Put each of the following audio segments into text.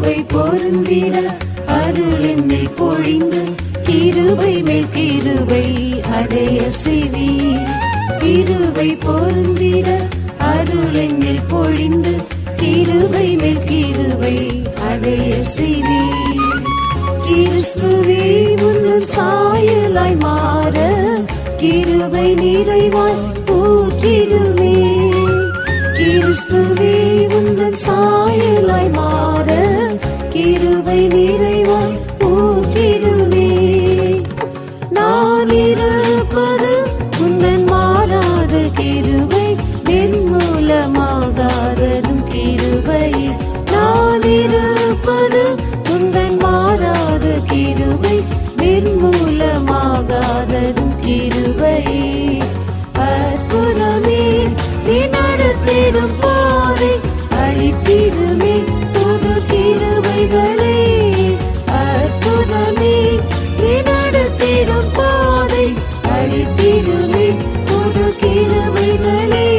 கிருபை பொருந்திட அருள் என்னில் பொழிந்து கிருபை மேல் கிருபை அடைய செய்வீர். கிருபை பொருந்திட அருள் என்னில் பொழிந்து கிருபை மேல் கிருபை அடைய செய்வீர். கிறிஸ்துவே உந்தன் சாயலாய் மாற கிருபை நிறைவாய் ஊற்றிடுமே. கிறிஸ்துவே உந்தன் சாயலாய் மாற கிருபை நிறைவாய் ஊற்றிடுமே. நான் இருப்பது உந்தன் மாறாத கிருபை நிர்மூலமாகாததும் கிருபை. நான் இருப்பது உந்தன் மாறாத கிருபை நிர்மூலமாகாததும் கிருபை. அற்புதமே நீ நடத்திடும் பாதை அழித்திடுமே புது கிருபைகளை. அற்புதமே நீ நடத்திடும் பாதை அழித்திடுமே புது கிருபைகளை.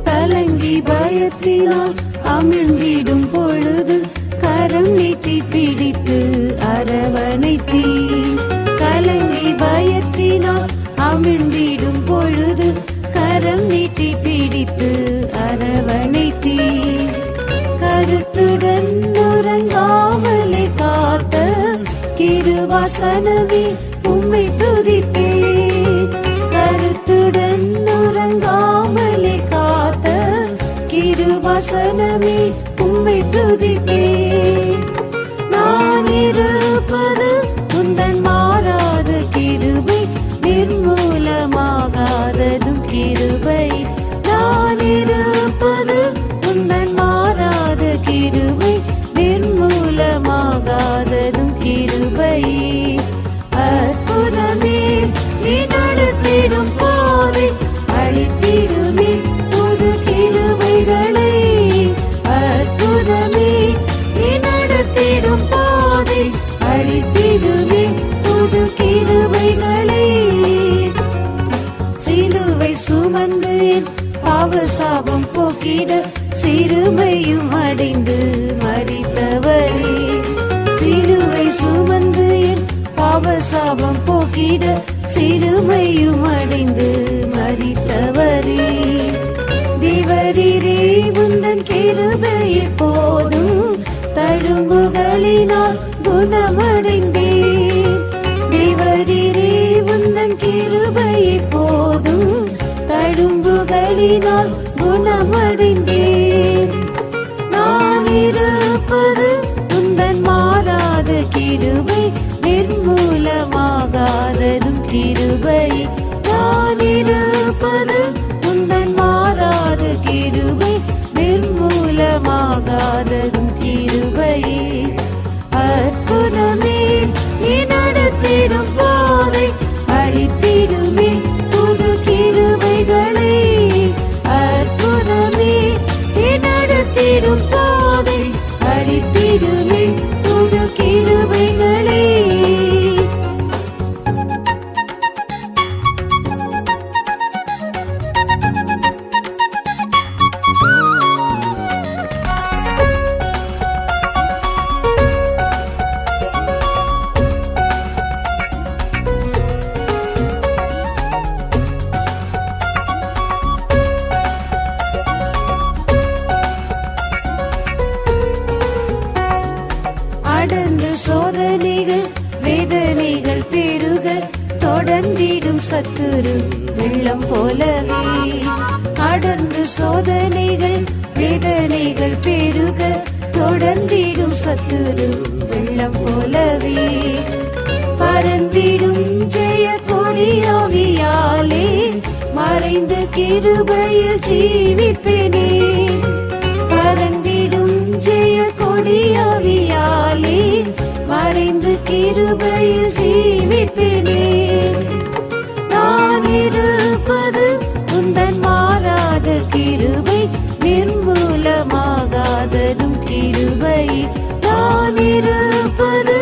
கலங்கி பயத்தினால் அமிழ்ந்திடும் பொழுது கரம் நீட்டி பிடித்து அரவணைத்தீர். கலங்கி பயத்தினால் அமிழ்ந்திடும் பொழுது கரம் நீட்டி பிடித்து அரவணைத்தீர். கருத்துடன் உறங்காமலே காத்த கிருவாசனமே உம்மை துதிப்பேன். கருத்துடன் உறங்காமலே காத்த கிருவாசனமே உம்மை துதிப்பேன். நான் இருப்பது உந்தன் மாறாத கிருபை நிர்மூலமாகாததும் கிருபை. நான் இருப்பது உந்தன் மாறாத கிருபை நிர்மூலமாகாததும் கிருபை. அற்புதமே நீ நடத்திடும் பாதை அழித்திடுமே புது கிருபைகளை. அற்புதமே நீ நடத்திடும் பாதை அழித்திடுமே புது கிருபைகளை. சிலுவை சுமந்து பாவசாபம் போக்கிட சிறுமையும் அடைந்து மரித்தவரே. சிலுவை சுமந்து பாவசாபம் போக்கிட சிறுமையும் அடைந்து மரித்தவரே. தேவரீரே உந்தன் கிருபையை போதும் தழும்புகளினால் குணமடைந்தேன். தேவரீரே உந்தன் கிருபையை போதும் தழும்புகளினால் குணமடைந்தேன். நான் இருப்பது உந்தன் மாறாத கிருபை நிர்மூலமாகாததும் கிருபை. நான் இருப்பது உந்தன் மாறாத கிருபை நிர்மூலமாகாததும் கிருபை. அற்புதமே நீ நடத்திடும் பாதை அழித்திடுமே புது கிருபைகளை. அற்புதமே நீ நடத்திடும் பாதை அழித்திடுமே புது கிருபைகளை. அடர்ந்து சோதனைகள் வேதனைகள் பெருக தொடர்ந்திடும் சத்துரு வெள்ளம் போலவே. அடர்ந்து சோதனைகள் வேதனைகள் பெருக தொடர்ந்திடும் சத்துரு வெள்ளம் போலவே. பறந்திடும் ஜெய கொடியாவியாலே மறைந்த கிருபையில் ஜீவிப்பேனே. பறந்திடும் ஜெய கொடியாவியாலே மறைந்து கிருபையில் ஜீவிப்பேனே. நான் இருப்பது உந்தன் மாறாத கிருபை, நிர்மூலமாகாததும் கிருபை. நான் இருப்பது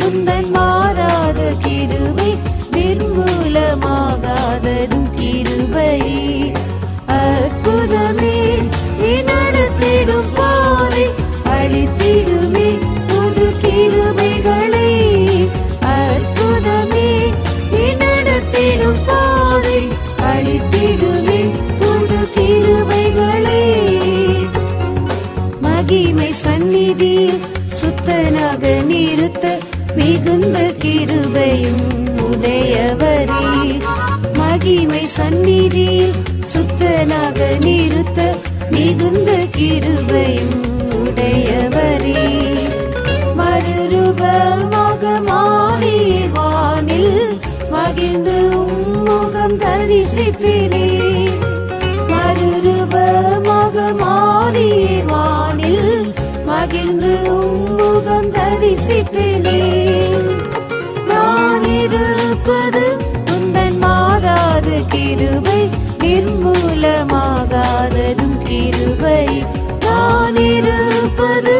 உந்தன் மாறாத கிருபை, நிர்மூலமாகாததும் கிருபை. அற்புதமே நீ நடத்திடும் பாதை, அளித்திடுமே புது கிருபைகளை. அற்புதமே நீ நடத்திடும் பாதை, அளித்திடுமே புது கிருபைகளை. மகிமை சந்நிதியில் சுத்தனாக நிறுத்த மிகுந்த கிருபையும் உடையவரே. மகிமை சந்நிதியில் சுத்தனாக நிறுத்த மிகுந்த கிருபையும் உடையவரே. மறுரூபமாக மாறிய வானில் மகிழ்ந்து உம்முகம் தரிசிப்பேனே. மறுரூபமாக மாறிய வானில் மகிழ்ந்து உம்முகம் தரிசிப்பேனே. நான் இருப்பது உந்தன் மாறாத கிருபை, நிர்மூலமாகாததும் கிருபை. நான் இருப்பது